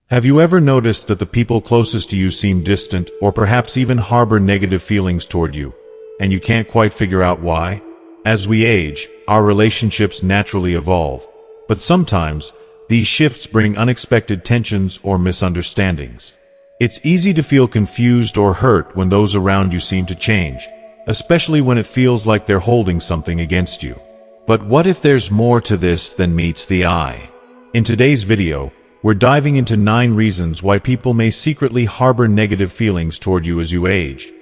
Have you ever noticed that the people closest to you seem distant or perhaps even harbor negative feelings toward you, and you can't quite figure out why? As we age, our relationships naturally evolve, but sometimes these shifts bring unexpected tensions or misunderstandings. It's easy to feel confused or hurt when those around you seem to change, especially when it feels like they're holding something against you. But what if there's more to this than meets the eye? In today's video, we're diving into 9 reasons why people may secretly harbor negative feelings toward you as you age.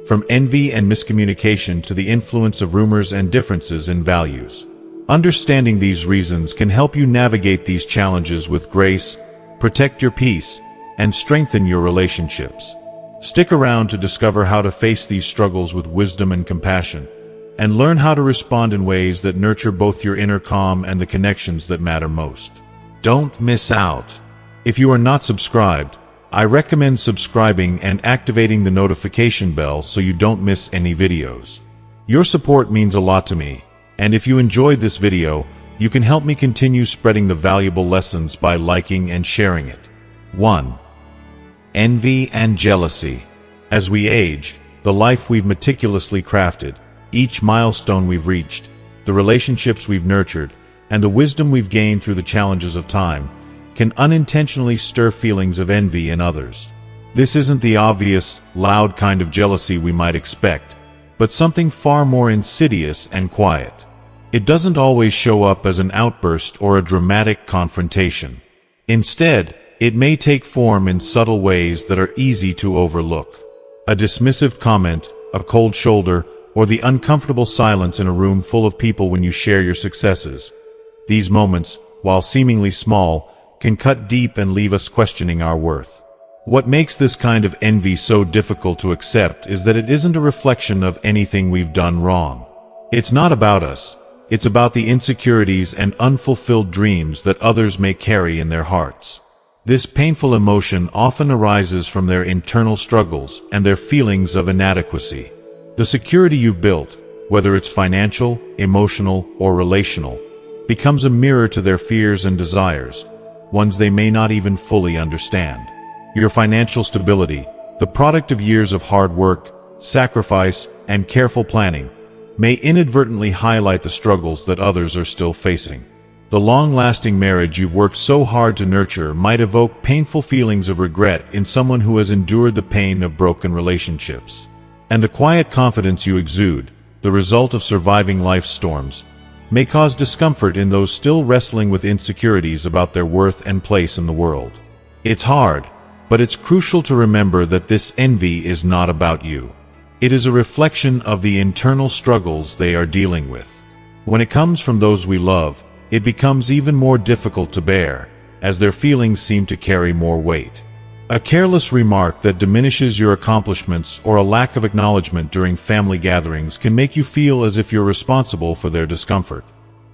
From envy and miscommunication to the influence of rumors and differences in values. Understanding these reasons can help you navigate these challenges with grace, protect your peace, and strengthen your relationships. Stick around to discover how to face these struggles with wisdom and compassion, and learn how to respond in ways that nurture both your inner calm and the connections that matter most. Don't miss out. If you are not subscribed, I recommend subscribing and activating the notification bell so you don't miss any videos. Your support means a lot to me, and if you enjoyed this video, you can help me continue spreading the valuable lessons by liking and sharing it. 1. Envy and jealousy. As we age, the life we've meticulously crafted, each milestone we've reached, the relationships we've nurtured, and the wisdom we've gained through the challenges of time, can unintentionally stir feelings of envy in others. This isn't the obvious, loud kind of jealousy we might expect, but something far more insidious and quiet. It doesn't always show up as an outburst or a dramatic confrontation. Instead, it may take form in subtle ways that are easy to overlook. A dismissive comment, a cold shoulder, or the uncomfortable silence in a room full of people when you share your successes. These moments, while seemingly small, can cut deep and leave us questioning our worth. What makes this kind of envy so difficult to accept is that it isn't a reflection of anything we've done wrong. It's not about us. It's about the insecurities and unfulfilled dreams that others may carry in their hearts. This painful emotion often arises from their internal struggles and their feelings of inadequacy. The security you've built, whether it's financial, emotional, or relational, becomes a mirror to their fears and desires, ones they may not even fully understand. Your financial stability, the product of years of hard work, sacrifice, and careful planning, may inadvertently highlight the struggles that others are still facing. The long-lasting marriage you've worked so hard to nurture might evoke painful feelings of regret in someone who has endured the pain of broken relationships. And the quiet confidence you exude, the result of surviving life's storms, may cause discomfort in those still wrestling with insecurities about their worth and place in the world. It's hard, but it's crucial to remember that this envy is not about you. It is a reflection of the internal struggles they are dealing with. When it comes from those we love, it becomes even more difficult to bear, as their feelings seem to carry more weight. A careless remark that diminishes your accomplishments or a lack of acknowledgement during family gatherings can make you feel as if you're responsible for their discomfort.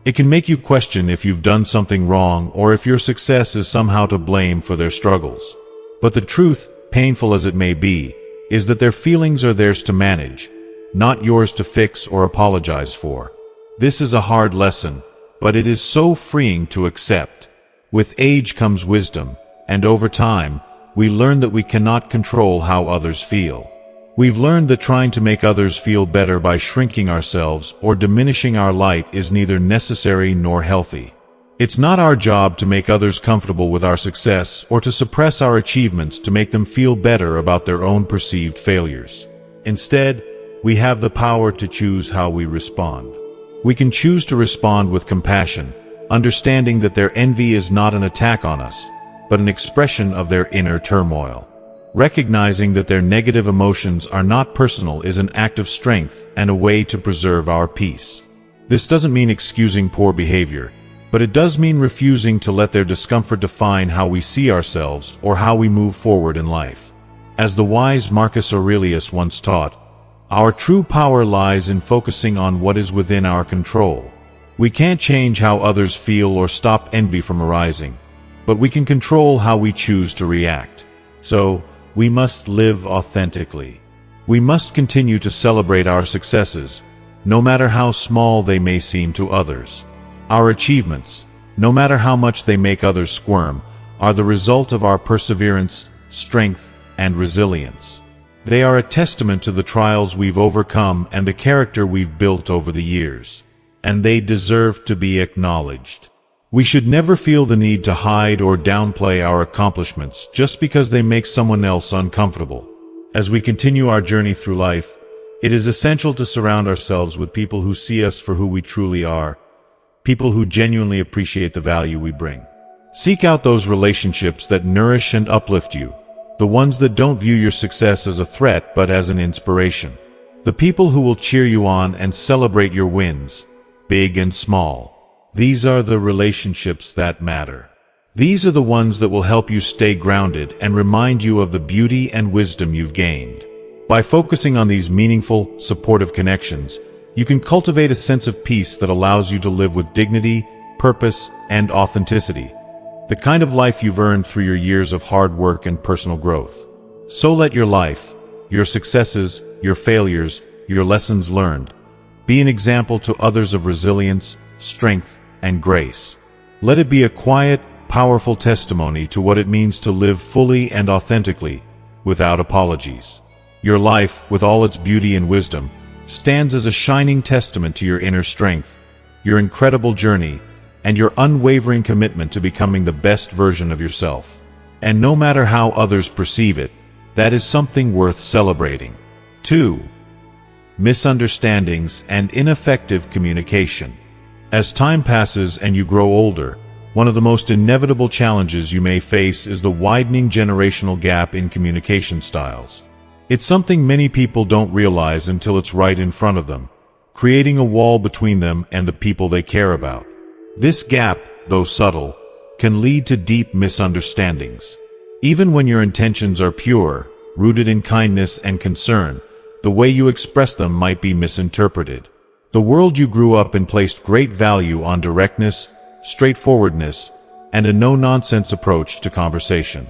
It can make you question if you've done something wrong or if your success is somehow to blame for their struggles. But the truth, painful as it may be, is that their feelings are theirs to manage, not yours to fix or apologize for. This is a hard lesson, but it is so freeing to accept. With age comes wisdom, and over time, we learn that we cannot control how others feel. We've learned that trying to make others feel better by shrinking ourselves or diminishing our light is neither necessary nor healthy. It's not our job to make others comfortable with our success or to suppress our achievements to make them feel better about their own perceived failures. Instead, we have the power to choose how we respond. We can choose to respond with compassion, understanding that their envy is not an attack on us, but an expression of their inner turmoil. Recognizing that their negative emotions are not personal is an act of strength and a way to preserve our peace. This doesn't mean excusing poor behavior, but it does mean refusing to let their discomfort define how we see ourselves or how we move forward in life. As the wise Marcus Aurelius once taught, our true power lies in focusing on what is within our control. We can't change how others feel or stop envy from arising, but we can control how we choose to react. So, we must live authentically. We must continue to celebrate our successes, no matter how small they may seem to others. Our achievements, no matter how much they make others squirm, are the result of our perseverance, strength, and resilience. They are a testament to the trials we've overcome and the character we've built over the years. And they deserve to be acknowledged. We should never feel the need to hide or downplay our accomplishments just because they make someone else uncomfortable. As we continue our journey through life, it is essential to surround ourselves with people who see us for who we truly are, people who genuinely appreciate the value we bring. Seek out those relationships that nourish and uplift you, the ones that don't view your success as a threat but as an inspiration. The people who will cheer you on and celebrate your wins, big and small. These are the relationships that matter. These are the ones that will help you stay grounded and remind you of the beauty and wisdom you've gained. By focusing on these meaningful, supportive connections, you can cultivate a sense of peace that allows you to live with dignity, purpose, and authenticity. The kind of life you've earned through your years of hard work and personal growth. So let your life, your successes, your failures, your lessons learned, be an example to others of resilience, strength, and grace. Let it be a quiet, powerful testimony to what it means to live fully and authentically, without apologies. Your life, with all its beauty and wisdom, stands as a shining testament to your inner strength, your incredible journey, and your unwavering commitment to becoming the best version of yourself. And no matter how others perceive it, that is something worth celebrating. 2. Misunderstandings and ineffective communication. As time passes and you grow older, one of the most inevitable challenges you may face is the widening generational gap in communication styles. It's something many people don't realize until it's right in front of them, creating a wall between them and the people they care about. This gap, though subtle, can lead to deep misunderstandings. Even when your intentions are pure, rooted in kindness and concern, the way you express them might be misinterpreted. The world you grew up in placed great value on directness, straightforwardness, and a no-nonsense approach to conversation.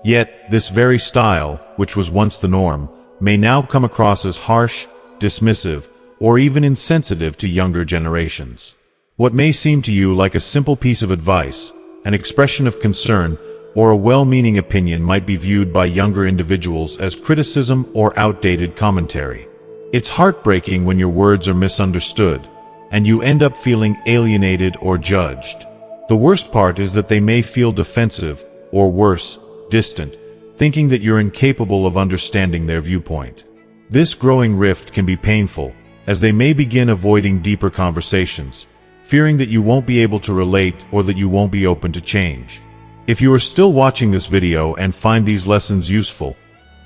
Yet, this very style, which was once the norm, may now come across as harsh, dismissive, or even insensitive to younger generations. What may seem to you like a simple piece of advice, an expression of concern, or a well-meaning opinion might be viewed by younger individuals as criticism or outdated commentary. It's heartbreaking when your words are misunderstood, and you end up feeling alienated or judged. The worst part is that they may feel defensive, or worse, distant, thinking that you're incapable of understanding their viewpoint. This growing rift can be painful, as they may begin avoiding deeper conversations, fearing that you won't be able to relate or that you won't be open to change. If you are still watching this video and find these lessons useful,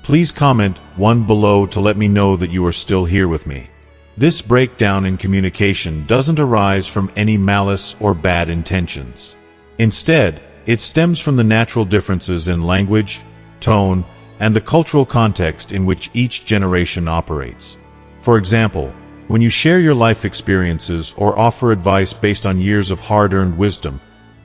please comment 1 below to let me know that you are still here with me. This breakdown in communication doesn't arise from any malice or bad intentions. Instead, it stems from the natural differences in language, tone, and the cultural context in which each generation operates. For example, when you share your life experiences or offer advice based on years of hard-earned wisdom,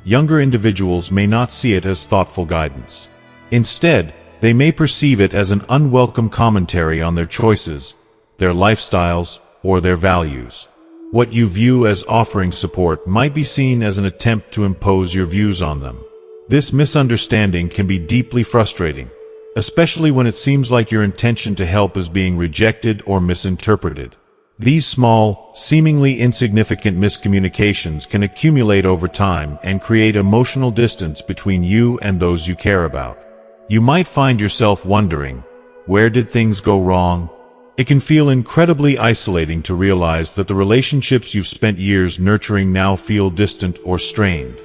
younger individuals may not see it as thoughtful guidance. Instead, they may perceive it as an unwelcome commentary on their choices, their lifestyles, or their values. What you view as offering support might be seen as an attempt to impose your views on them. This misunderstanding can be deeply frustrating, especially when it seems like your intention to help is being rejected or misinterpreted. These small, seemingly insignificant miscommunications can accumulate over time and create emotional distance between you and those you care about. You might find yourself wondering, where did things go wrong? It can feel incredibly isolating to realize that the relationships you've spent years nurturing now feel distant or strained.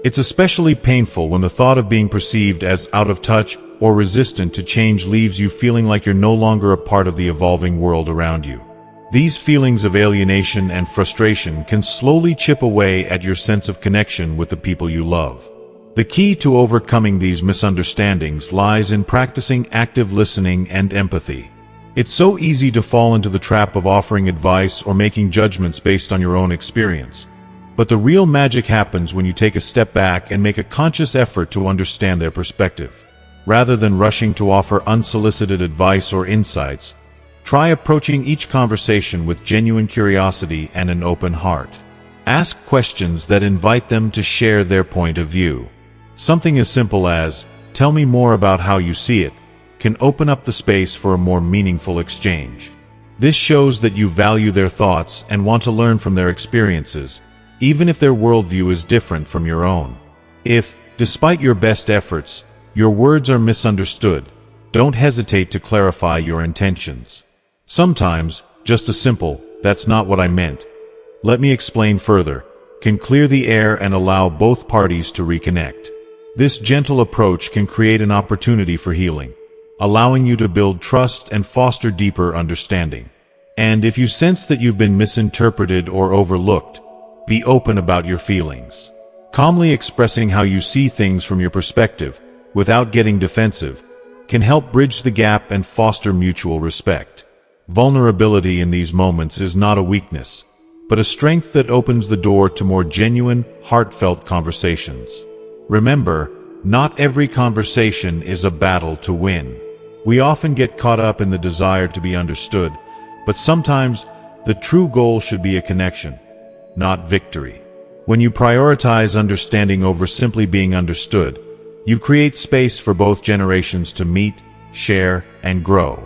It's especially painful when the thought of being perceived as out of touch or resistant to change leaves you feeling like you're no longer a part of the evolving world around you. These feelings of alienation and frustration can slowly chip away at your sense of connection with the people you love. The key to overcoming these misunderstandings lies in practicing active listening and empathy. It's so easy to fall into the trap of offering advice or making judgments based on your own experience. But the real magic happens when you take a step back and make a conscious effort to understand their perspective. Rather than rushing to offer unsolicited advice or insights, try approaching each conversation with genuine curiosity and an open heart. Ask questions that invite them to share their point of view. Something as simple as, "Tell me more about how you see it," can open up the space for a more meaningful exchange. This shows that you value their thoughts and want to learn from their experiences, even if their worldview is different from your own. If, despite your best efforts, your words are misunderstood, don't hesitate to clarify your intentions. Sometimes, just a simple, "That's not what I meant. Let me explain further," can clear the air and allow both parties to reconnect. This gentle approach can create an opportunity for healing, allowing you to build trust and foster deeper understanding. And if you sense that you've been misinterpreted or overlooked, be open about your feelings. Calmly expressing how you see things from your perspective, without getting defensive, can help bridge the gap and foster mutual respect. Vulnerability in these moments is not a weakness, but a strength that opens the door to more genuine, heartfelt conversations. Remember, not every conversation is a battle to win. We often get caught up in the desire to be understood, but sometimes the true goal should be a connection, not victory. When you prioritize understanding over simply being understood, you create space for both generations to meet, share, and grow.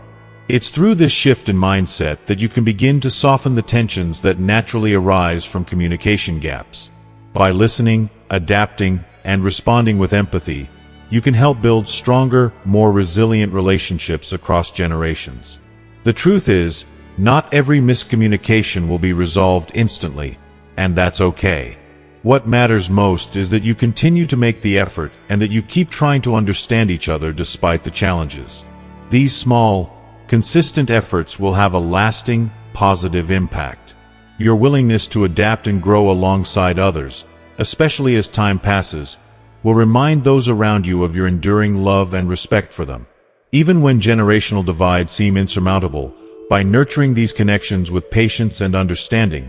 It's through this shift in mindset that you can begin to soften the tensions that naturally arise from communication gaps. By listening, adapting, and responding with empathy, you can help build stronger, more resilient relationships across generations. The truth is, not every miscommunication will be resolved instantly, and that's okay. What matters most is that you continue to make the effort and that you keep trying to understand each other despite the challenges. These small, consistent efforts will have a lasting, positive impact. Your willingness to adapt and grow alongside others, especially as time passes, will remind those around you of your enduring love and respect for them. Even when generational divides seem insurmountable, by nurturing these connections with patience and understanding,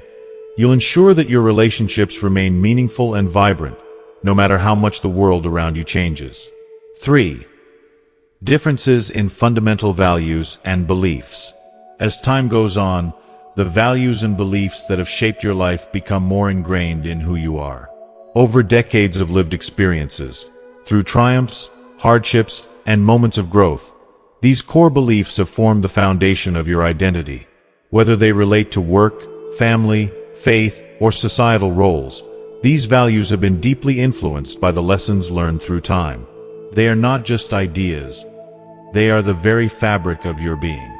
you'll ensure that your relationships remain meaningful and vibrant, no matter how much the world around you changes. 3. Differences in fundamental values and beliefs. As time goes on, the values and beliefs that have shaped your life become more ingrained in who you are. Over decades of lived experiences, through triumphs, hardships, and moments of growth, these core beliefs have formed the foundation of your identity. Whether they relate to work, family, faith, or societal roles, these values have been deeply influenced by the lessons learned through time. They are not just ideas. They are the very fabric of your being.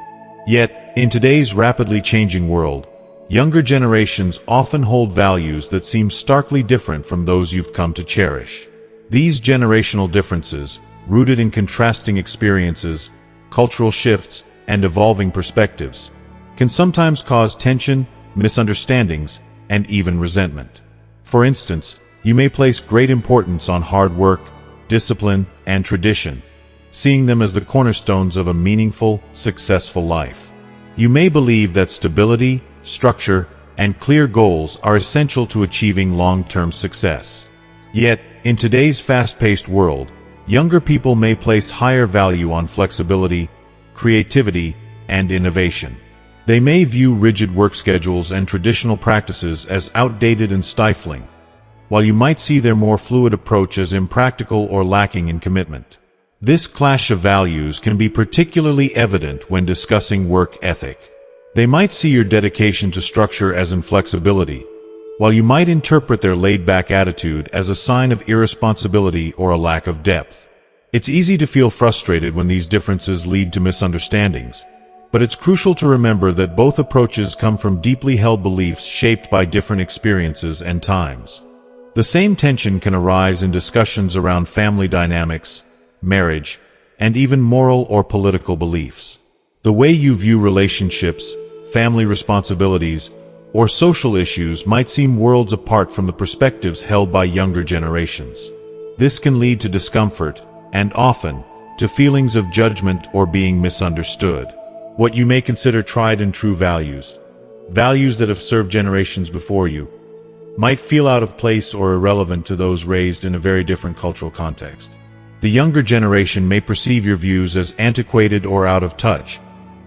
Yet, in today's rapidly changing world, younger generations often hold values that seem starkly different from those you've come to cherish. These generational differences, rooted in contrasting experiences, cultural shifts, and evolving perspectives, can sometimes cause tension, misunderstandings, and even resentment. For instance, you may place great importance on hard work, discipline, and tradition, seeing them as the cornerstones of a meaningful, successful life. You may believe that stability, structure, and clear goals are essential to achieving long-term success. Yet, in today's fast-paced world, younger people may place higher value on flexibility, creativity, and innovation. They may view rigid work schedules and traditional practices as outdated and stifling, while you might see their more fluid approach as impractical or lacking in commitment. This clash of values can be particularly evident when discussing work ethic. They might see your dedication to structure as inflexibility, while you might interpret their laid-back attitude as a sign of irresponsibility or a lack of depth. It's easy to feel frustrated when these differences lead to misunderstandings, but it's crucial to remember that both approaches come from deeply held beliefs shaped by different experiences and times. The same tension can arise in discussions around family dynamics, marriage, and even moral or political beliefs. The way you view relationships, family responsibilities, or social issues might seem worlds apart from the perspectives held by younger generations. This can lead to discomfort, and often, to feelings of judgment or being misunderstood. What you may consider tried and true values, values that have served generations before you, might feel out of place or irrelevant to those raised in a very different cultural context. The younger generation may perceive your views as antiquated or out of touch,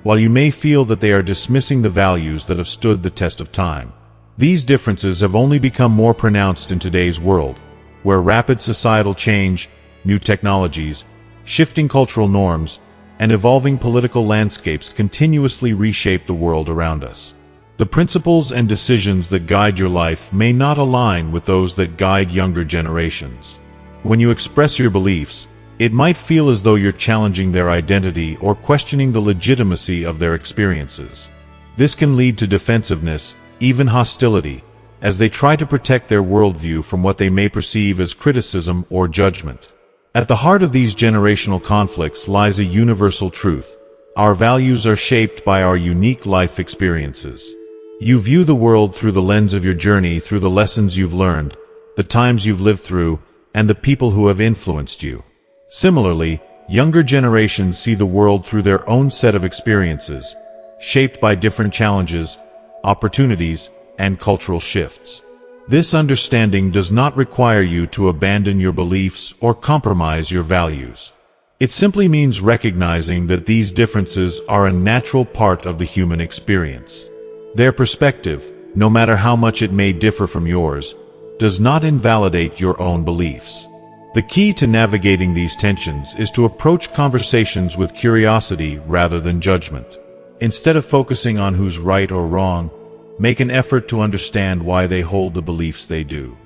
while you may feel that they are dismissing the values that have stood the test of time. These differences have only become more pronounced in today's world, where rapid societal change, new technologies, shifting cultural norms, and evolving political landscapes continuously reshape the world around us. The principles and decisions that guide your life may not align with those that guide younger generations. When you express your beliefs, it might feel as though you're challenging their identity or questioning the legitimacy of their experiences. This can lead to defensiveness, even hostility, as they try to protect their worldview from what they may perceive as criticism or judgment. At the heart of these generational conflicts lies a universal truth. Our values are shaped by our unique life experiences. You view the world through the lens of your journey, through the lessons you've learned, the times you've lived through, and the people who have influenced you. Similarly, younger generations see the world through their own set of experiences, shaped by different challenges, opportunities, and cultural shifts. This understanding does not require you to abandon your beliefs or compromise your values. It simply means recognizing that these differences are a natural part of the human experience. Their perspective, no matter how much it may differ from yours, does not invalidate your own beliefs. The key to navigating these tensions is to approach conversations with curiosity rather than judgment. Instead of focusing on who's right or wrong, make an effort to understand why they hold the beliefs they do.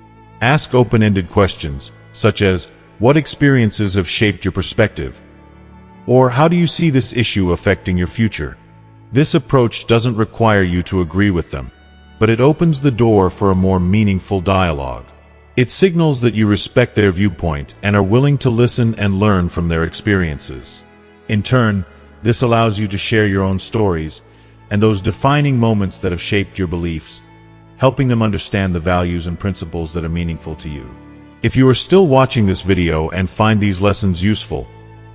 Ask open-ended questions, such as, what experiences have shaped your perspective? Or how do you see this issue affecting your future? This approach doesn't require you to agree with them, but it opens the door for a more meaningful dialogue. It signals that you respect their viewpoint and are willing to listen and learn from their experiences. In turn, this allows you to share your own stories and those defining moments that have shaped your beliefs, helping them understand the values and principles that are meaningful to you. If you are still watching this video and find these lessons useful,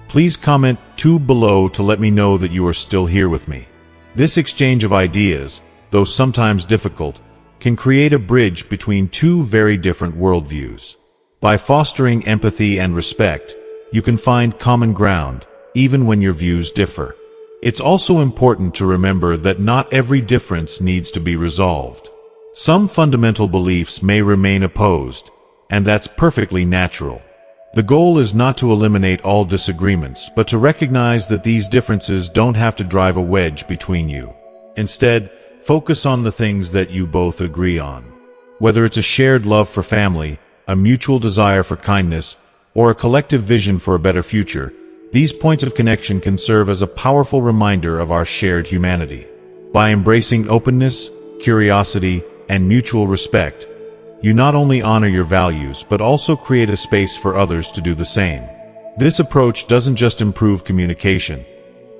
please comment below to let me know that you are still here with me. This exchange of ideas, though sometimes difficult, can create a bridge between two very different worldviews. By fostering empathy and respect, you can find common ground, even when your views differ. It's also important to remember that not every difference needs to be resolved. Some fundamental beliefs may remain opposed, and that's perfectly natural. The goal is not to eliminate all disagreements, but to recognize that these differences don't have to drive a wedge between you. Instead, focus on the things that you both agree on. Whether it's a shared love for family, a mutual desire for kindness, or a collective vision for a better future, these points of connection can serve as a powerful reminder of our shared humanity. By embracing openness, curiosity, and mutual respect, you not only honor your values but also create a space for others to do the same. This approach doesn't just improve communication,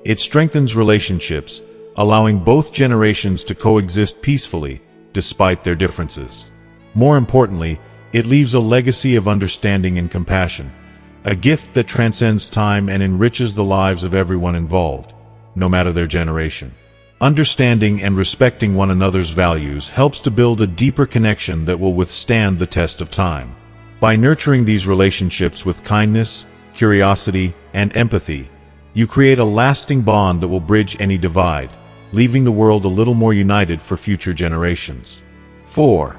it strengthens relationships, allowing both generations to coexist peacefully despite their differences. More importantly, it leaves a legacy of understanding and compassion, a gift that transcends time and enriches the lives of everyone involved, no matter their generation. Understanding and respecting one another's values helps to build a deeper connection that will withstand the test of time. By nurturing these relationships with kindness, curiosity, and empathy, you create a lasting bond that will bridge any divide, leaving the world a little more united for future generations. 4.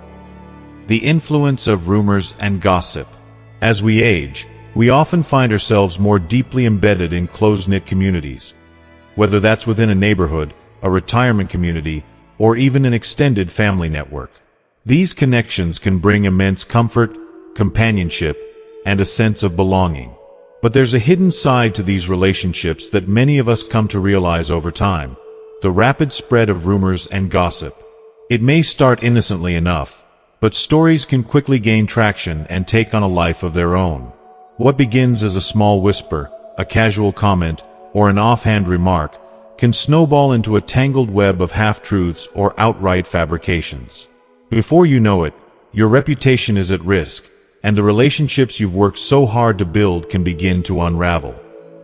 The influence of rumors and gossip. As we age, we often find ourselves more deeply embedded in close-knit communities. Whether that's within a neighborhood, a retirement community, or even an extended family network. These connections can bring immense comfort, companionship, and a sense of belonging. But there's a hidden side to these relationships that many of us come to realize over time: the rapid spread of rumors and gossip. It may start innocently enough, but stories can quickly gain traction and take on a life of their own. What begins as a small whisper, a casual comment, or an offhand remark can snowball into a tangled web of half-truths or outright fabrications. Before you know it, your reputation is at risk, and the relationships you've worked so hard to build can begin to unravel.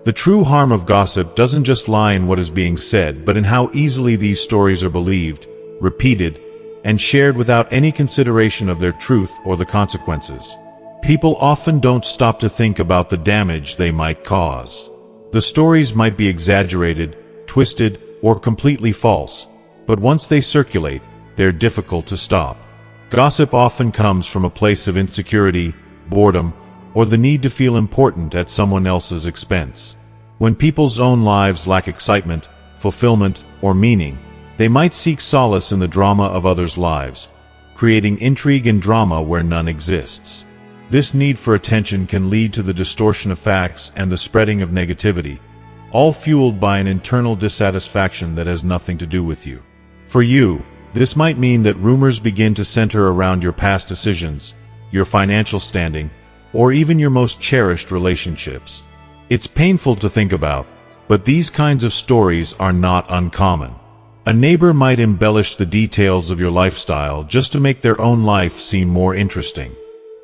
The true harm of gossip doesn't just lie in what is being said, but in how easily these stories are believed, repeated, and shared without any consideration of their truth or the consequences. People often don't stop to think about the damage they might cause. The stories might be exaggerated, twisted, or completely false, but once they circulate, they're difficult to stop. Gossip often comes from a place of insecurity, boredom, or the need to feel important at someone else's expense. When people's own lives lack excitement, fulfillment, or meaning, they might seek solace in the drama of others' lives, creating intrigue and drama where none exists. This need for attention can lead to the distortion of facts and the spreading of negativity, all fueled by an internal dissatisfaction that has nothing to do with you. For you, this might mean that rumors begin to center around your past decisions, your financial standing, or even your most cherished relationships. It's painful to think about, but these kinds of stories are not uncommon. A neighbor might embellish the details of your lifestyle just to make their own life seem more interesting.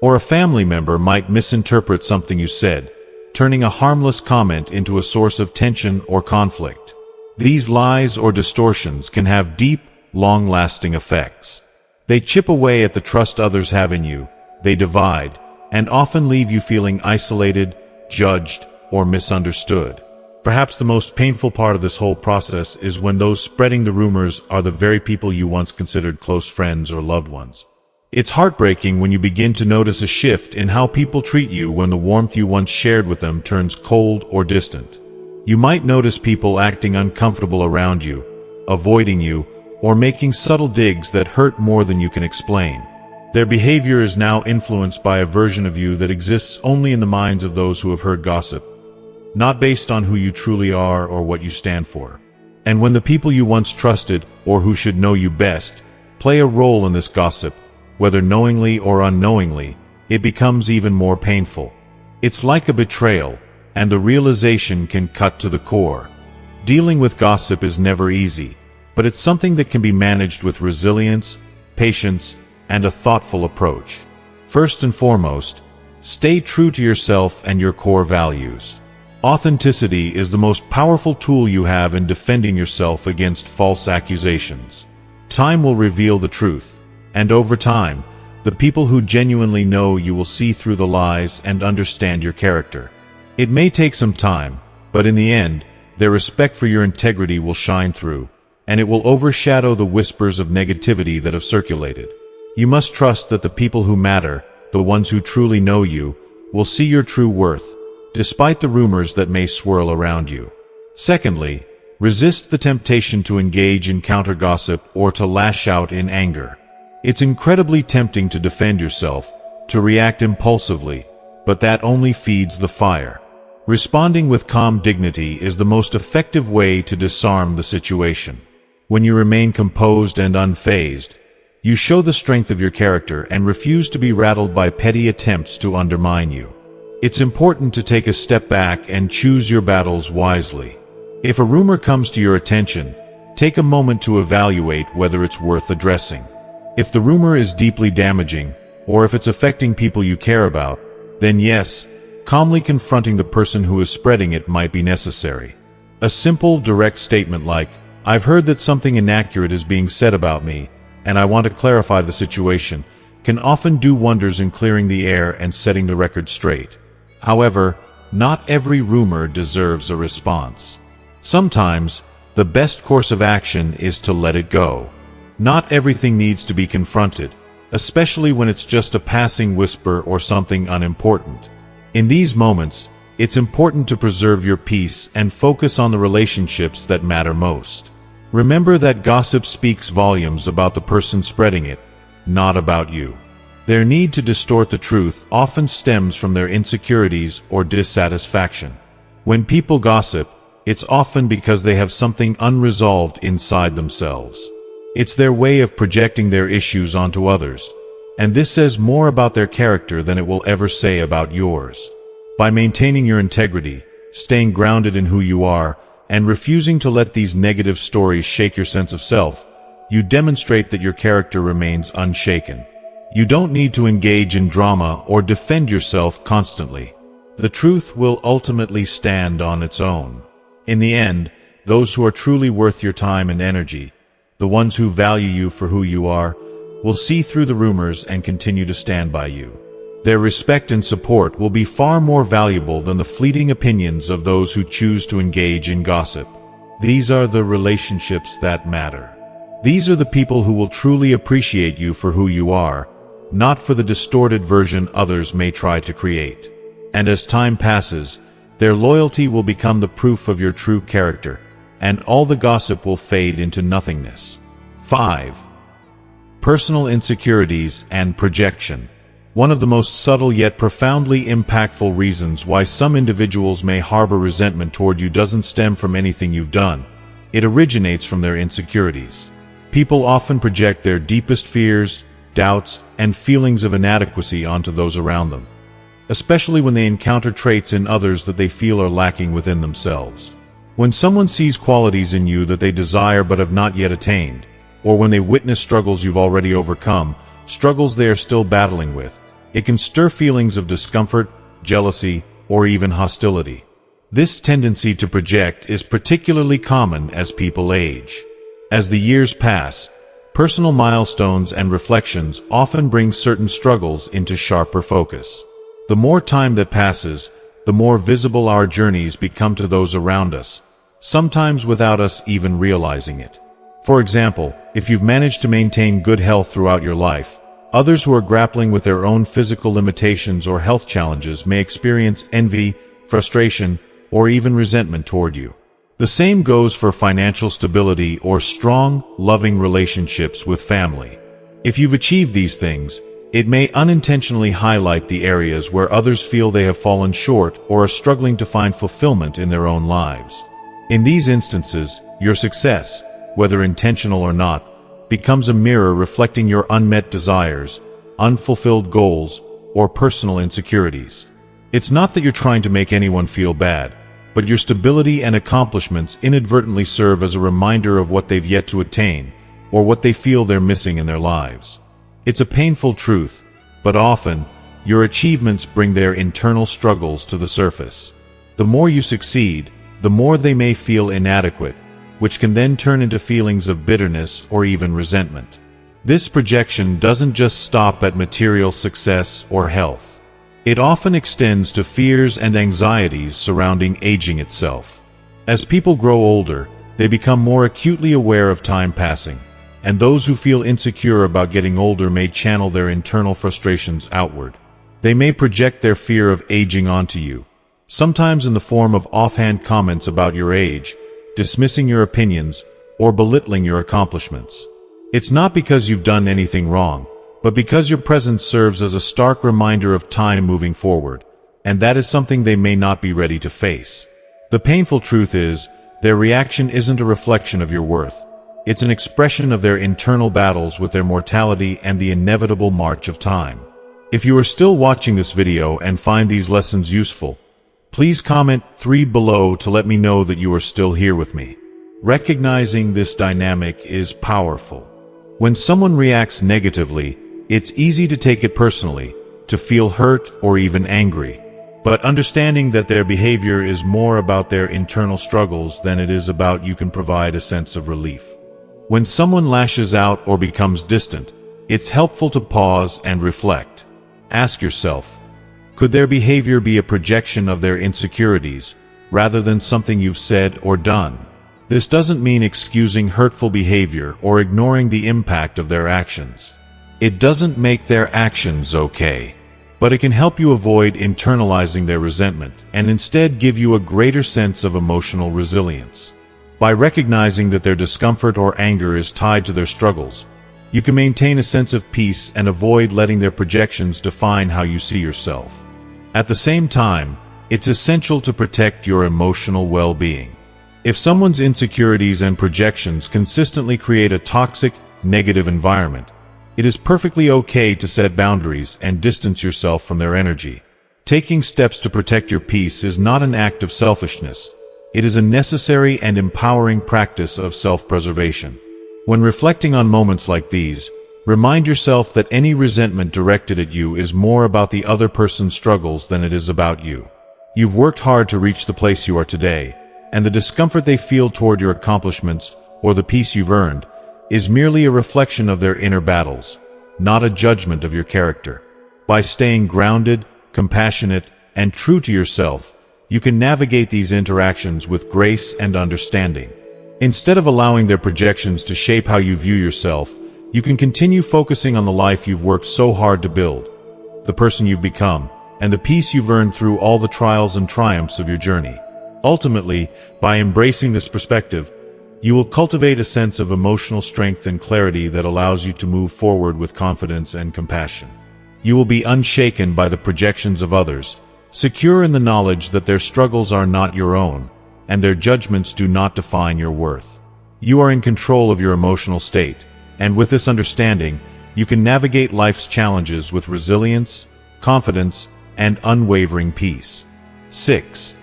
Or a family member might misinterpret something you said, turning a harmless comment into a source of tension or conflict. These lies or distortions can have deep, long-lasting effects. They chip away at the trust others have in you, they divide, and often leave you feeling isolated, judged, or misunderstood. Perhaps the most painful part of this whole process is when those spreading the rumors are the very people you once considered close friends or loved ones. It's heartbreaking when you begin to notice a shift in how people treat you when the warmth you once shared with them turns cold or distant. You might notice people acting uncomfortable around you, avoiding you, or making subtle digs that hurt more than you can explain. Their behavior is now influenced by a version of you that exists only in the minds of those who have heard gossip, not based on who you truly are or what you stand for. And when the people you once trusted, or who should know you best, play a role in this gossip, whether knowingly or unknowingly, it becomes even more painful. It's like a betrayal, and the realization can cut to the core. Dealing with gossip is never easy, but it's something that can be managed with resilience, patience, and a thoughtful approach. First and foremost, stay true to yourself and your core values. Authenticity is the most powerful tool you have in defending yourself against false accusations. Time will reveal the truth, and over time, the people who genuinely know you will see through the lies and understand your character. It may take some time, but in the end, their respect for your integrity will shine through, and it will overshadow the whispers of negativity that have circulated. You must trust that the people who matter, the ones who truly know you, will see your true worth, despite the rumors that may swirl around you. Secondly, resist the temptation to engage in counter-gossip or to lash out in anger. It's incredibly tempting to defend yourself, to react impulsively, but that only feeds the fire. Responding with calm dignity is the most effective way to disarm the situation. When you remain composed and unfazed, you show the strength of your character and refuse to be rattled by petty attempts to undermine you. It's important to take a step back and choose your battles wisely. If a rumor comes to your attention, take a moment to evaluate whether it's worth addressing. If the rumor is deeply damaging, or if it's affecting people you care about, then yes, calmly confronting the person who is spreading it might be necessary. A simple, direct statement like, "I've heard that something inaccurate is being said about me, and I want to clarify the situation," can often do wonders in clearing the air and setting the record straight. However, not every rumor deserves a response. Sometimes, the best course of action is to let it go. Not everything needs to be confronted, especially when it's just a passing whisper or something unimportant. In these moments, it's important to preserve your peace and focus on the relationships that matter most. Remember that gossip speaks volumes about the person spreading it, not about you. Their need to distort the truth often stems from their insecurities or dissatisfaction. When people gossip, it's often because they have something unresolved inside themselves. It's their way of projecting their issues onto others, and this says more about their character than it will ever say about yours. By maintaining your integrity, staying grounded in who you are, and refusing to let these negative stories shake your sense of self, you demonstrate that your character remains unshaken. You don't need to engage in drama or defend yourself constantly. The truth will ultimately stand on its own. In the end, those who are truly worth your time and energy, the ones who value you for who you are, will see through the rumors and continue to stand by you. Their respect and support will be far more valuable than the fleeting opinions of those who choose to engage in gossip. These are the relationships that matter. These are the people who will truly appreciate you for who you are, not for the distorted version others may try to create. And as time passes, their loyalty will become the proof of your true character, and all the gossip will fade into nothingness. 5. Personal insecurities and projection. One of the most subtle yet profoundly impactful reasons why some individuals may harbor resentment toward you doesn't stem from anything you've done. It originates from their insecurities. People often project their deepest fears, doubts, and feelings of inadequacy onto those around them, especially when they encounter traits in others that they feel are lacking within themselves. When someone sees qualities in you that they desire but have not yet attained, or when they witness struggles you've already overcome, struggles they are still battling with, it can stir feelings of discomfort, jealousy, or even hostility. This tendency to project is particularly common as people age. As the years pass, personal milestones and reflections often bring certain struggles into sharper focus. The more time that passes, the more visible our journeys become to those around us, sometimes without us even realizing it. For example, if you've managed to maintain good health throughout your life, others who are grappling with their own physical limitations or health challenges may experience envy, frustration, or even resentment toward you. The same goes for financial stability or strong, loving relationships with family. If you've achieved these things, it may unintentionally highlight the areas where others feel they have fallen short or are struggling to find fulfillment in their own lives. In these instances, your success, whether intentional or not, becomes a mirror reflecting your unmet desires, unfulfilled goals, or personal insecurities. It's not that you're trying to make anyone feel bad, but your stability and accomplishments inadvertently serve as a reminder of what they've yet to attain, or what they feel they're missing in their lives. It's a painful truth, but often, your achievements bring their internal struggles to the surface. The more you succeed, the more they may feel inadequate, which can then turn into feelings of bitterness or even resentment. This projection doesn't just stop at material success or health. It often extends to fears and anxieties surrounding aging itself. As people grow older, they become more acutely aware of time passing, and those who feel insecure about getting older may channel their internal frustrations outward. They may project their fear of aging onto you, sometimes in the form of offhand comments about your age, dismissing your opinions, or belittling your accomplishments. It's not because you've done anything wrong, but because your presence serves as a stark reminder of time moving forward, and that is something they may not be ready to face. The painful truth is, their reaction isn't a reflection of your worth. It's an expression of their internal battles with their mortality and the inevitable march of time. If you are still watching this video and find these lessons useful, please comment 3 below to let me know that you are still here with me. Recognizing this dynamic is powerful. When someone reacts negatively, it's easy to take it personally, to feel hurt or even angry. But understanding that their behavior is more about their internal struggles than it is about you can provide a sense of relief. When someone lashes out or becomes distant, it's helpful to pause and reflect. Ask yourself, could their behavior be a projection of their insecurities, rather than something you've said or done? This doesn't mean excusing hurtful behavior or ignoring the impact of their actions. It doesn't make their actions okay, but it can help you avoid internalizing their resentment and instead give you a greater sense of emotional resilience. By recognizing that their discomfort or anger is tied to their struggles, you can maintain a sense of peace and avoid letting their projections define how you see yourself. At the same time, it's essential to protect your emotional well-being. If someone's insecurities and projections consistently create a toxic, negative environment, it is perfectly okay to set boundaries and distance yourself from their energy. Taking steps to protect your peace is not an act of selfishness. It is a necessary and empowering practice of self-preservation. When reflecting on moments like these, remind yourself that any resentment directed at you is more about the other person's struggles than it is about you. You've worked hard to reach the place you are today, and the discomfort they feel toward your accomplishments or the peace you've earned is merely a reflection of their inner battles, not a judgment of your character. By staying grounded, compassionate, and true to yourself, you can navigate these interactions with grace and understanding. Instead of allowing their projections to shape how you view yourself, You can continue focusing on the life you've worked so hard to build, the person you've become, and the peace you've earned through all the trials and triumphs of your journey. Ultimately, by embracing this perspective, you will cultivate a sense of emotional strength and clarity that allows you to move forward with confidence and compassion. You will be unshaken by the projections of others, secure in the knowledge that their struggles are not your own, and their judgments do not define your worth. You are in control of your emotional state, and with this understanding, you can navigate life's challenges with resilience, confidence, and unwavering peace. 6.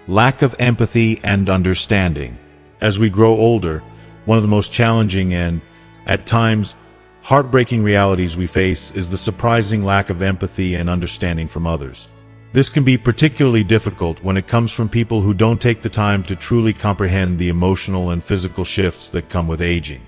Lack of empathy and understanding. As we grow older, one of the most challenging and, at times, heartbreaking realities we face is the surprising lack of empathy and understanding from others. This can be particularly difficult when it comes from people who don't take the time to truly comprehend the emotional and physical shifts that come with aging.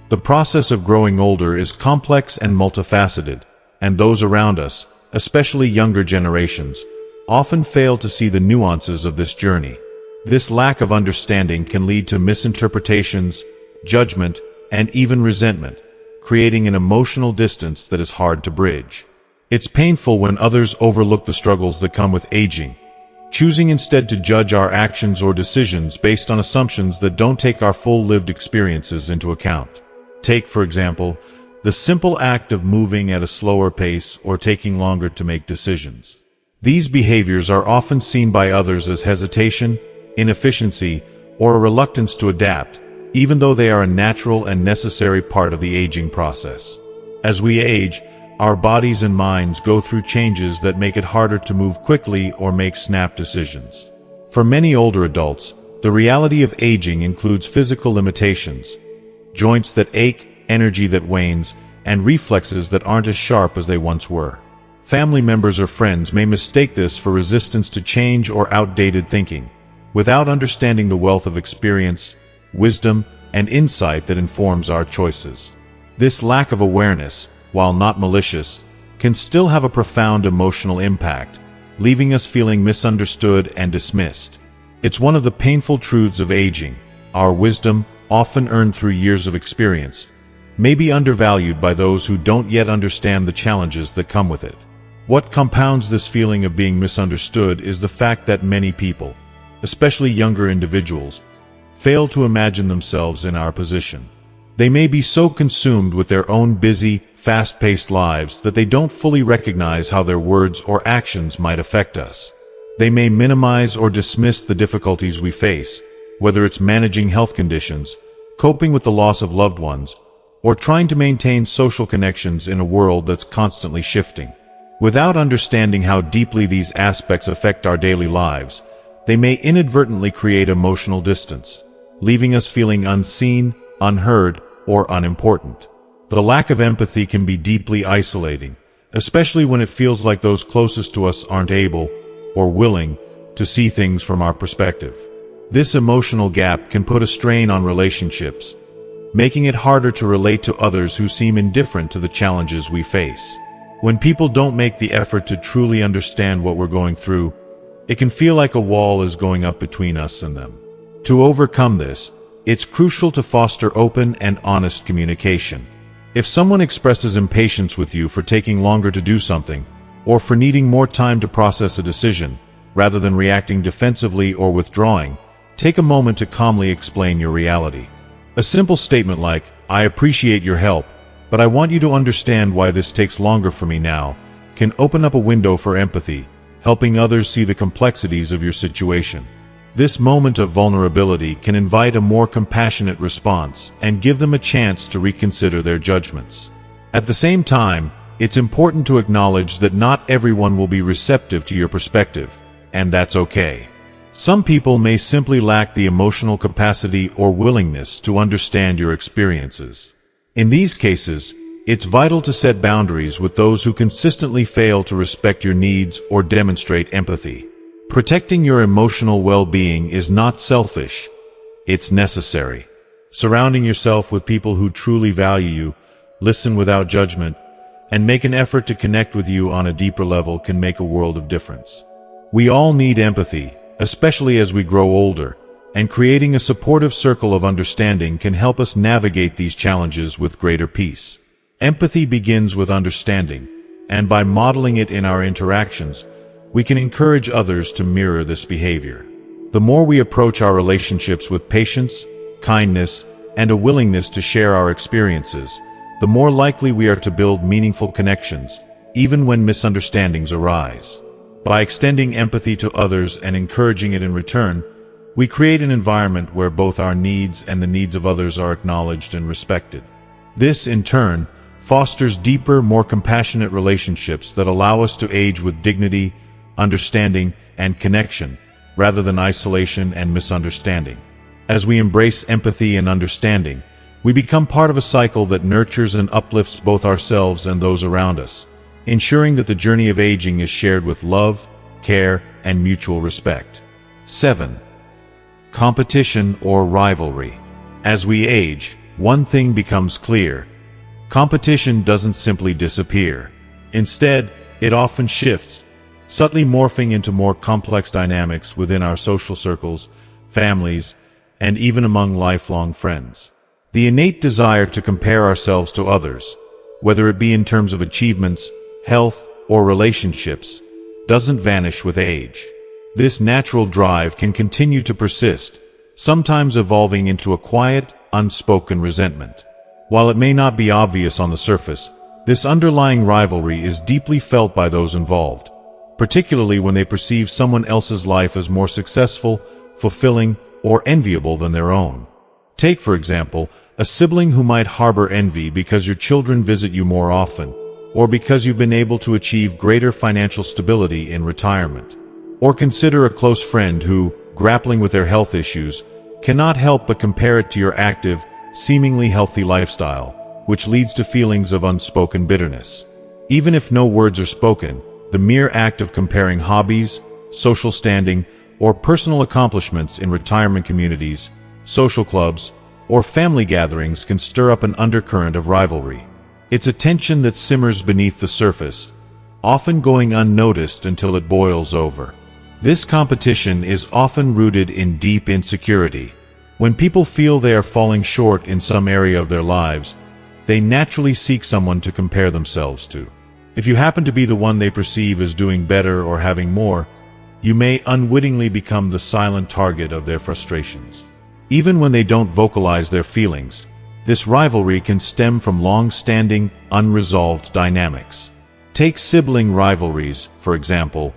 The process of growing older is complex and multifaceted, and those around us, especially younger generations, often fail to see the nuances of this journey. This lack of understanding can lead to misinterpretations, judgment, and even resentment, creating an emotional distance that is hard to bridge. It's painful when others overlook the struggles that come with aging, choosing instead to judge our actions or decisions based on assumptions that don't take our full lived experiences into account. Take, for example, the simple act of moving at a slower pace or taking longer to make decisions. These behaviors are often seen by others as hesitation, inefficiency, or a reluctance to adapt, even though they are a natural and necessary part of the aging process. As we age, our bodies and minds go through changes that make it harder to move quickly or make snap decisions. For many older adults, the reality of aging includes physical limitations, joints that ache, energy that wanes, and reflexes that aren't as sharp as they once were. Family members or friends may mistake this for resistance to change or outdated thinking, without understanding the wealth of experience, wisdom, and insight that informs our choices. This lack of awareness, while not malicious, can still have a profound emotional impact, leaving us feeling misunderstood and dismissed. It's one of the painful truths of aging. Our wisdom, often earned through years of experience, may be undervalued by those who don't yet understand the challenges that come with it. What compounds this feeling of being misunderstood is the fact that many people, especially younger individuals, fail to imagine themselves in our position. They may be so consumed with their own busy, fast-paced lives that they don't fully recognize how their words or actions might affect us. They may minimize or dismiss the difficulties we face, whether it's managing health conditions, coping with the loss of loved ones, or trying to maintain social connections in a world that's constantly shifting. Without understanding how deeply these aspects affect our daily lives, they may inadvertently create emotional distance, leaving us feeling unseen, unheard, or unimportant. The lack of empathy can be deeply isolating, especially when it feels like those closest to us aren't able, or willing, to see things from our perspective. This emotional gap can put a strain on relationships, making it harder to relate to others who seem indifferent to the challenges we face. When people don't make the effort to truly understand what we're going through, it can feel like a wall is going up between us and them. To overcome this, it's crucial to foster open and honest communication. If someone expresses impatience with you for taking longer to do something, or for needing more time to process a decision, rather than reacting defensively or withdrawing, take a moment to calmly explain your reality. A simple statement like, "I appreciate your help, but I want you to understand why this takes longer for me now," can open up a window for empathy, helping others see the complexities of your situation. This moment of vulnerability can invite a more compassionate response and give them a chance to reconsider their judgments. At the same time, it's important to acknowledge that not everyone will be receptive to your perspective, and that's okay. Some people may simply lack the emotional capacity or willingness to understand your experiences. In these cases, it's vital to set boundaries with those who consistently fail to respect your needs or demonstrate empathy. Protecting your emotional well-being is not selfish, it's necessary. Surrounding yourself with people who truly value you, listen without judgment, and make an effort to connect with you on a deeper level can make a world of difference. We all need empathy, especially as we grow older, and creating a supportive circle of understanding can help us navigate these challenges with greater peace. Empathy begins with understanding, and by modeling it in our interactions, we can encourage others to mirror this behavior. The more we approach our relationships with patience, kindness, and a willingness to share our experiences, the more likely we are to build meaningful connections, even when misunderstandings arise. By extending empathy to others and encouraging it in return, we create an environment where both our needs and the needs of others are acknowledged and respected. This, in turn, fosters deeper, more compassionate relationships that allow us to age with dignity, understanding, and connection, rather than isolation and misunderstanding. As we embrace empathy and understanding, we become part of a cycle that nurtures and uplifts both ourselves and those around us, ensuring that the journey of aging is shared with love, care, and mutual respect. 7. Competition or rivalry. As we age, one thing becomes clear. Competition doesn't simply disappear. Instead, it often shifts, subtly morphing into more complex dynamics within our social circles, families, and even among lifelong friends. The innate desire to compare ourselves to others, whether it be in terms of achievements, health, or relationships, doesn't vanish with age. This natural drive can continue to persist, sometimes evolving into a quiet, unspoken resentment. While it may not be obvious on the surface, this underlying rivalry is deeply felt by those involved, particularly when they perceive someone else's life as more successful, fulfilling, or enviable than their own. Take, for example, a sibling who might harbor envy because your children visit you more often, or because you've been able to achieve greater financial stability in retirement. Or consider a close friend who, grappling with their health issues, cannot help but compare it to your active, seemingly healthy lifestyle, which leads to feelings of unspoken bitterness. Even if no words are spoken, the mere act of comparing hobbies, social standing, or personal accomplishments in retirement communities, social clubs, or family gatherings can stir up an undercurrent of rivalry. It's a tension that simmers beneath the surface, often going unnoticed until it boils over. This competition is often rooted in deep insecurity. When people feel they are falling short in some area of their lives, they naturally seek someone to compare themselves to. If you happen to be the one they perceive as doing better or having more, you may unwittingly become the silent target of their frustrations. Even when they don't vocalize their feelings, this rivalry can stem from long-standing, unresolved dynamics. Take sibling rivalries, for example,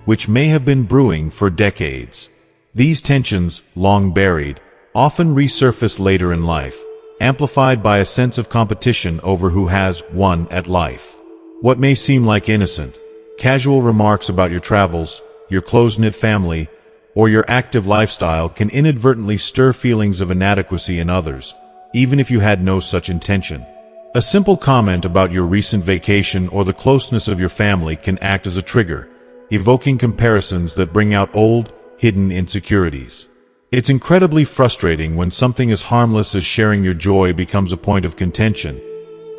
which may have been brewing for decades. These tensions, long buried, often resurface later in life, amplified by a sense of competition over who has won at life. What may seem like innocent, casual remarks about your travels, your close-knit family, or your active lifestyle can inadvertently stir feelings of inadequacy in others, even if you had no such intention. A simple comment about your recent vacation or the closeness of your family can act as a trigger, evoking comparisons that bring out old, hidden insecurities. It's incredibly frustrating when something as harmless as sharing your joy becomes a point of contention,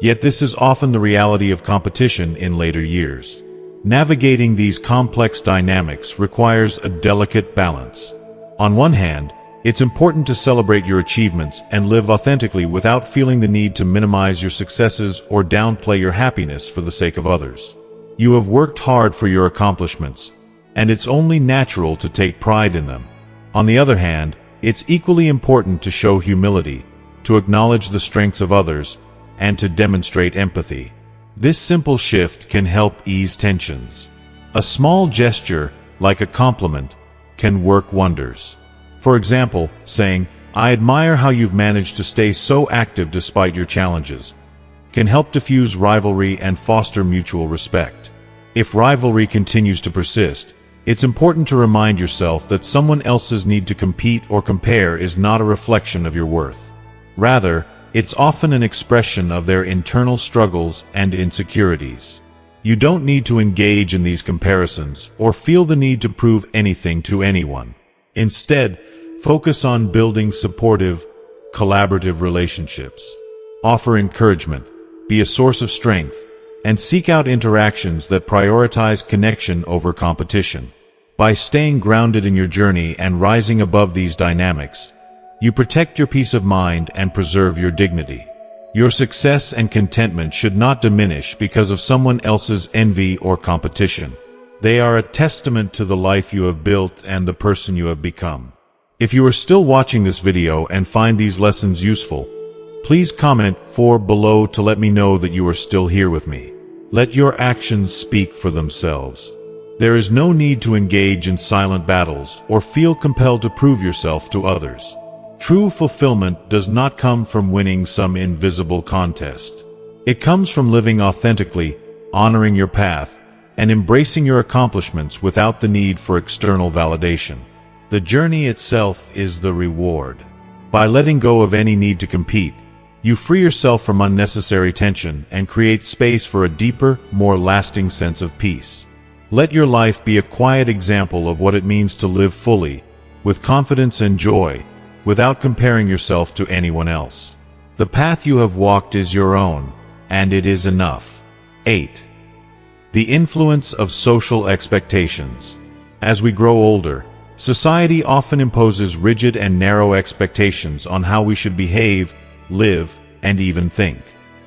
yet this is often the reality of competition in later years. Navigating these complex dynamics requires a delicate balance. On one hand, it's important to celebrate your achievements and live authentically without feeling the need to minimize your successes or downplay your happiness for the sake of others. You have worked hard for your accomplishments, and it's only natural to take pride in them. On the other hand, it's equally important to show humility, to acknowledge the strengths of others, and to demonstrate empathy. This simple shift can help ease tensions. A small gesture, like a compliment, can work wonders. For example, saying, "I admire how you've managed to stay so active despite your challenges," can help diffuse rivalry and foster mutual respect. If rivalry continues to persist, it's important to remind yourself that someone else's need to compete or compare is not a reflection of your worth. Rather, it's often an expression of their internal struggles and insecurities. You don't need to engage in these comparisons or feel the need to prove anything to anyone. Instead, focus on building supportive, collaborative relationships. Offer encouragement, be a source of strength, and seek out interactions that prioritize connection over competition. By staying grounded in your journey and rising above these dynamics, you protect your peace of mind and preserve your dignity. Your success and contentment should not diminish because of someone else's envy or competition. They are a testament to the life you have built and the person you have become. If you are still watching this video and find these lessons useful, please comment below to let me know that you are still here with me. Let your actions speak for themselves. There is no need to engage in silent battles or feel compelled to prove yourself to others. True fulfillment does not come from winning some invisible contest. It comes from living authentically, honoring your path, and embracing your accomplishments without the need for external validation. The journey itself is the reward. By letting go of any need to compete, you free yourself from unnecessary tension and create space for a deeper, more lasting sense of peace. Let your life be a quiet example of what it means to live fully, with confidence and joy, without comparing yourself to anyone else. The path you have walked is your own, and it is enough. 8. The influence of social expectations. As we grow older, society often imposes rigid and narrow expectations on how we should behave, live, and even think.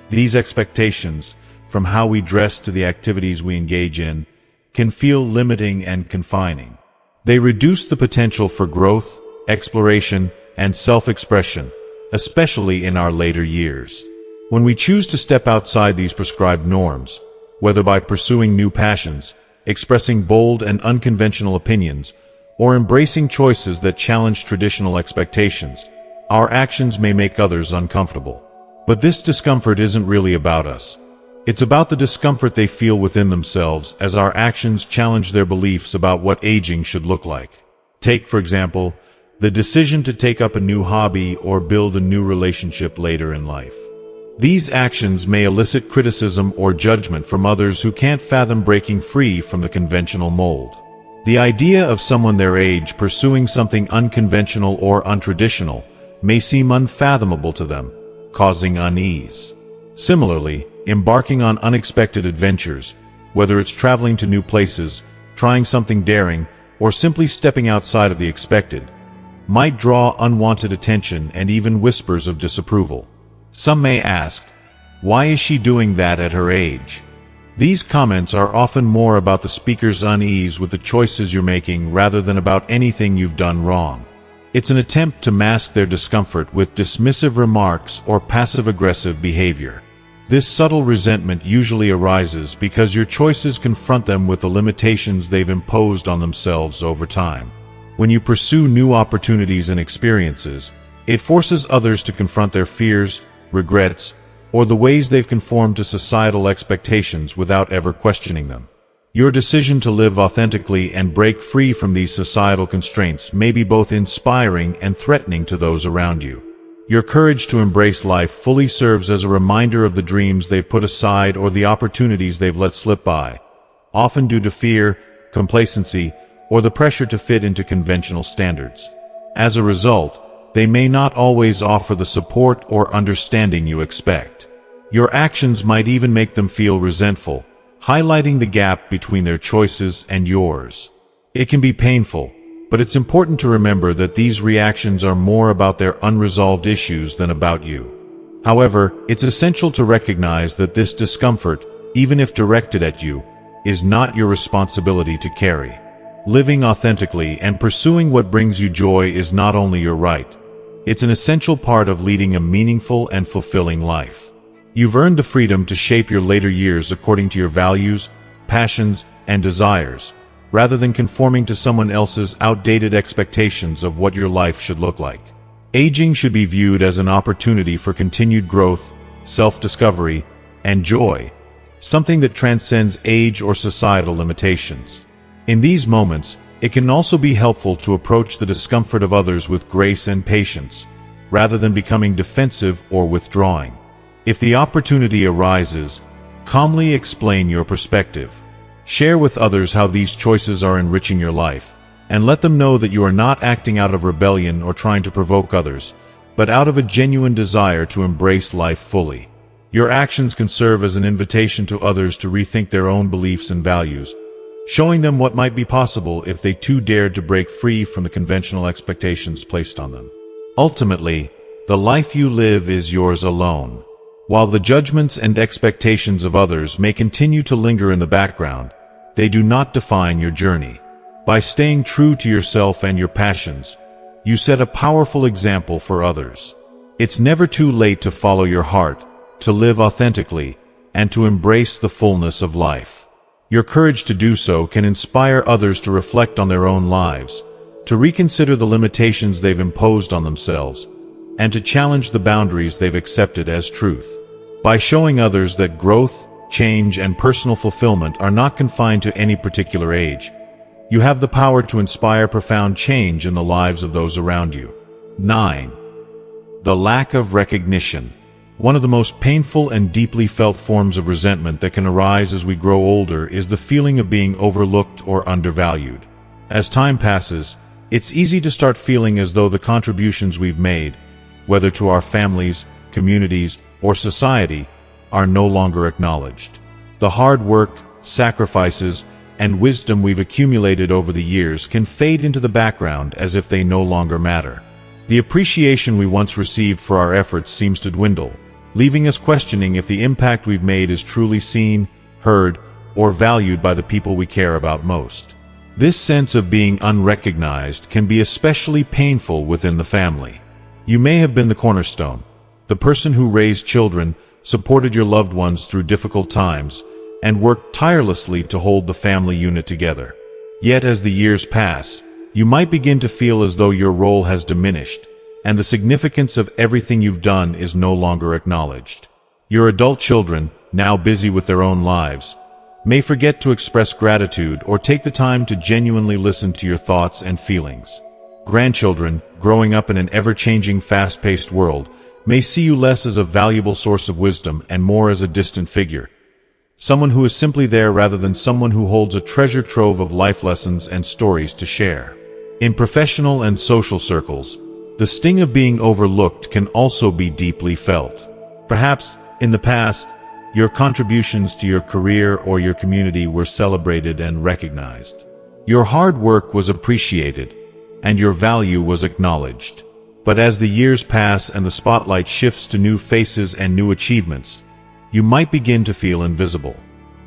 These expectations, from how we dress to the activities we engage in, can feel limiting and confining. They reduce the potential for growth, exploration, and self-expression, especially in our later years. When we choose to step outside these prescribed norms, whether by pursuing new passions, expressing bold and unconventional opinions, or embracing choices that challenge traditional expectations, our actions may make others uncomfortable. But this discomfort isn't really about us. It's about the discomfort they feel within themselves as our actions challenge their beliefs about what aging should look like. Take, for example, the decision to take up a new hobby or build a new relationship later in life. These actions may elicit criticism or judgment from others who can't fathom breaking free from the conventional mold. The idea of someone their age pursuing something unconventional or untraditional may seem unfathomable to them, causing unease. Similarly, embarking on unexpected adventures, whether it's traveling to new places, trying something daring, or simply stepping outside of the expected, might draw unwanted attention and even whispers of disapproval. Some may ask, why is she doing that at her age? These comments are often more about the speaker's unease with the choices you're making rather than about anything you've done wrong. It's an attempt to mask their discomfort with dismissive remarks or passive-aggressive behavior. This subtle resentment usually arises because your choices confront them with the limitations they've imposed on themselves over time. When you pursue new opportunities and experiences, it forces others to confront their fears, regrets, or the ways they've conformed to societal expectations without ever questioning them. Your decision to live authentically and break free from these societal constraints may be both inspiring and threatening to those around you. Your courage to embrace life fully serves as a reminder of the dreams they've put aside or the opportunities they've let slip by, often due to fear, complacency, or the pressure to fit into conventional standards. As a result, they may not always offer the support or understanding you expect. Your actions might even make them feel resentful, highlighting the gap between their choices and yours. It can be painful, but it's important to remember that these reactions are more about their unresolved issues than about you. However, it's essential to recognize that this discomfort, even if directed at you, is not your responsibility to carry. Living authentically and pursuing what brings you joy is not only your right, it's an essential part of leading a meaningful and fulfilling life. You've earned the freedom to shape your later years according to your values, passions, and desires, rather than conforming to someone else's outdated expectations of what your life should look like. Aging should be viewed as an opportunity for continued growth, self-discovery, and joy, something that transcends age or societal limitations. In these moments, it can also be helpful to approach the discomfort of others with grace and patience, rather than becoming defensive or withdrawing. If the opportunity arises, calmly explain your perspective. Share with others how these choices are enriching your life, and let them know that you are not acting out of rebellion or trying to provoke others, but out of a genuine desire to embrace life fully. Your actions can serve as an invitation to others to rethink their own beliefs and values, showing them what might be possible if they too dared to break free from the conventional expectations placed on them. Ultimately, the life you live is yours alone. While the judgments and expectations of others may continue to linger in the background, they do not define your journey. By staying true to yourself and your passions, you set a powerful example for others. It's never too late to follow your heart, to live authentically, and to embrace the fullness of life. Your courage to do so can inspire others to reflect on their own lives, to reconsider the limitations they've imposed on themselves, and to challenge the boundaries they've accepted as truth. By showing others that growth, change, and personal fulfillment are not confined to any particular age, you have the power to inspire profound change in the lives of those around you. 9. The lack of recognition. One of the most painful and deeply felt forms of resentment that can arise as we grow older is the feeling of being overlooked or undervalued. As time passes, it's easy to start feeling as though the contributions we've made, whether to our families, communities, or society, are no longer acknowledged. The hard work, sacrifices, and wisdom we've accumulated over the years can fade into the background as if they no longer matter. The appreciation we once received for our efforts seems to dwindle, leaving us questioning if the impact we've made is truly seen, heard, or valued by the people we care about most. This sense of being unrecognized can be especially painful within the family. You may have been the cornerstone, the person who raised children, supported your loved ones through difficult times, and worked tirelessly to hold the family unit together. Yet as the years pass, you might begin to feel as though your role has diminished, and the significance of everything you've done is no longer acknowledged. Your adult children, now busy with their own lives, may forget to express gratitude or take the time to genuinely listen to your thoughts and feelings. Grandchildren, growing up in an ever-changing, fast-paced world, may see you less as a valuable source of wisdom and more as a distant figure, someone who is simply there rather than someone who holds a treasure trove of life lessons and stories to share. In professional and social circles, the sting of being overlooked can also be deeply felt. Perhaps, in the past, your contributions to your career or your community were celebrated and recognized. Your hard work was appreciated, and your value was acknowledged. But as the years pass and the spotlight shifts to new faces and new achievements, you might begin to feel invisible.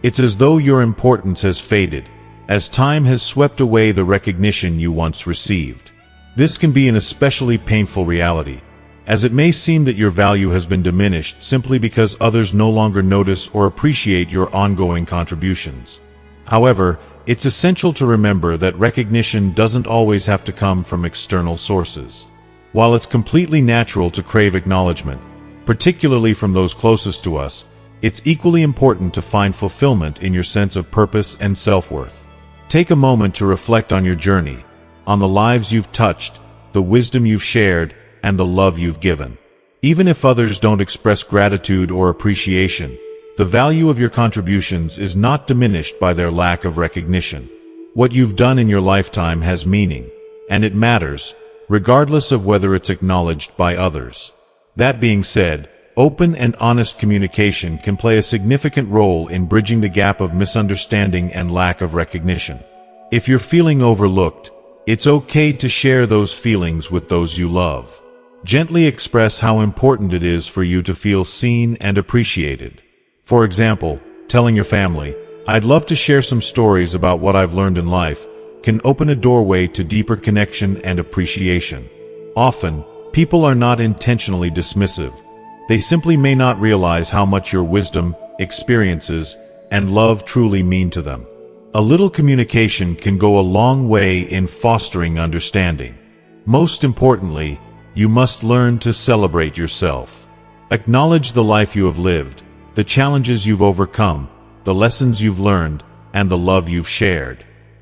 It's as though your importance has faded, as time has swept away the recognition you once received. This can be an especially painful reality, as it may seem that your value has been diminished simply because others no longer notice or appreciate your ongoing contributions. However, it's essential to remember that recognition doesn't always have to come from external sources. While it's completely natural to crave acknowledgement, particularly from those closest to us, it's equally important to find fulfillment in your sense of purpose and self-worth. Take a moment to reflect on your journey, on the lives you've touched, the wisdom you've shared, and the love you've given. Even if others don't express gratitude or appreciation, the value of your contributions is not diminished by their lack of recognition. What you've done in your lifetime has meaning, and it matters, regardless of whether it's acknowledged by others. That being said, open and honest communication can play a significant role in bridging the gap of misunderstanding and lack of recognition. If you're feeling overlooked, it's okay to share those feelings with those you love. Gently express how important it is for you to feel seen and appreciated. For example, telling your family, "I'd love to share some stories about what I've learned in life," can open a doorway to deeper connection and appreciation. Often, people are not intentionally dismissive. They simply may not realize how much your wisdom, experiences, and love truly mean to them. A little communication can go a long way in fostering understanding. Most importantly, you must learn to celebrate yourself. Acknowledge the life you have lived, the challenges you've overcome, the lessons you've learned, and the love you've shared.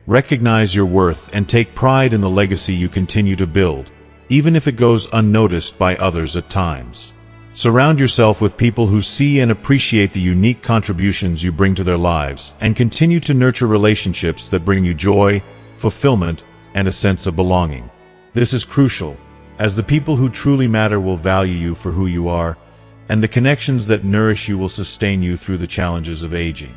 Recognize your worth and take pride in the legacy you continue to build, even if it goes unnoticed by others at times. Surround yourself with people who see and appreciate the unique contributions you bring to their lives, and continue to nurture relationships that bring you joy, fulfillment, and a sense of belonging. This is crucial, as the people who truly matter will value you for who you are, and the connections that nourish you will sustain you through the challenges of aging.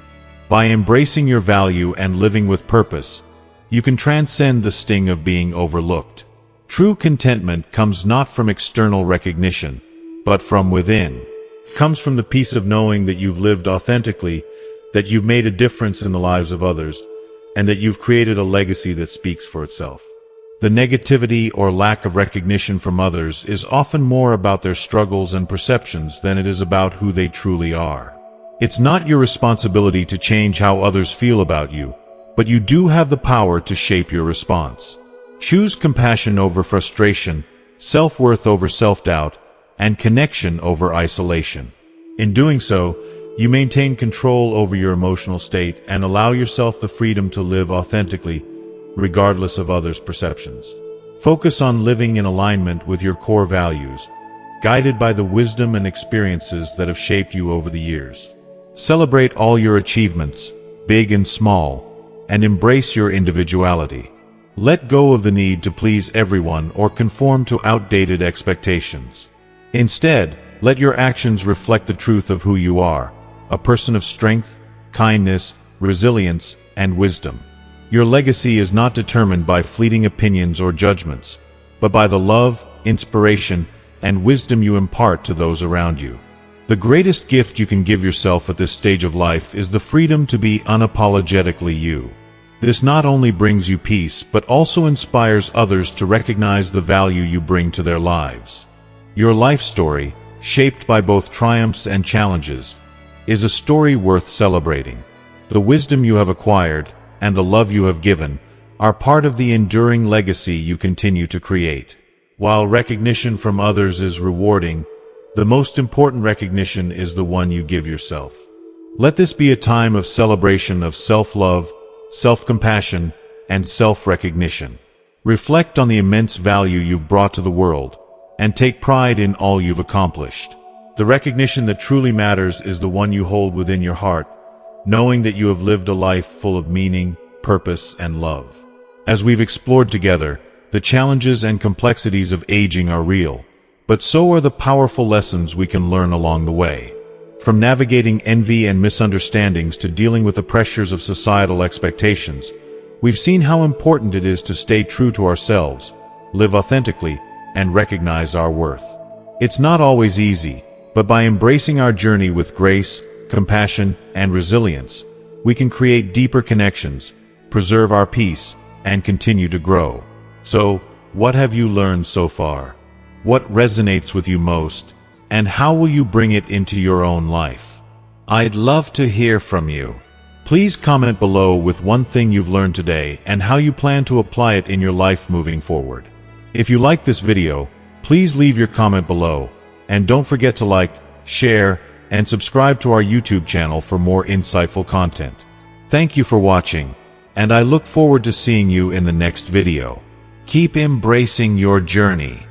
By embracing your value and living with purpose, you can transcend the sting of being overlooked. True contentment comes not from external recognition, but from within. It comes from the peace of knowing that you've lived authentically, that you've made a difference in the lives of others, and that you've created a legacy that speaks for itself. The negativity or lack of recognition from others is often more about their struggles and perceptions than it is about who they truly are. It's not your responsibility to change how others feel about you, but you do have the power to shape your response. Choose compassion over frustration, self-worth over self-doubt, and connection over isolation. In doing so, you maintain control over your emotional state and allow yourself the freedom to live authentically, regardless of others' perceptions. Focus on living in alignment with your core values, guided by the wisdom and experiences that have shaped you over the years. Celebrate all your achievements, big and small, and embrace your individuality. Let go of the need to please everyone or conform to outdated expectations. Instead, let your actions reflect the truth of who you are, a person of strength, kindness, resilience, and wisdom. Your legacy is not determined by fleeting opinions or judgments, but by the love, inspiration, and wisdom you impart to those around you. The greatest gift you can give yourself at this stage of life is the freedom to be unapologetically you. This not only brings you peace, but also inspires others to recognize the value you bring to their lives. Your life story, shaped by both triumphs and challenges, is a story worth celebrating. The wisdom you have acquired, and the love you have given, are part of the enduring legacy you continue to create. While recognition from others is rewarding, the most important recognition is the one you give yourself. Let this be a time of celebration of self-love, self-compassion, and self-recognition. Reflect on the immense value you've brought to the world, and take pride in all you've accomplished. The recognition that truly matters is the one you hold within your heart, knowing that you have lived a life full of meaning, purpose, and love. As we've explored together, the challenges and complexities of aging are real, but so are the powerful lessons we can learn along the way. From navigating envy and misunderstandings to dealing with the pressures of societal expectations, we've seen how important it is to stay true to ourselves, live authentically, and recognize our worth. It's not always easy, but by embracing our journey with grace, compassion, and resilience, we can create deeper connections, preserve our peace, and continue to grow. So, what have you learned so far? What resonates with you most? And how will you bring it into your own life? I'd love to hear from you. Please comment below with one thing you've learned today and how you plan to apply it in your life moving forward. If you like this video, please leave your comment below, and don't forget to like, share, and subscribe to our YouTube channel for more insightful content. Thank you for watching, and I look forward to seeing you in the next video. Keep embracing your journey.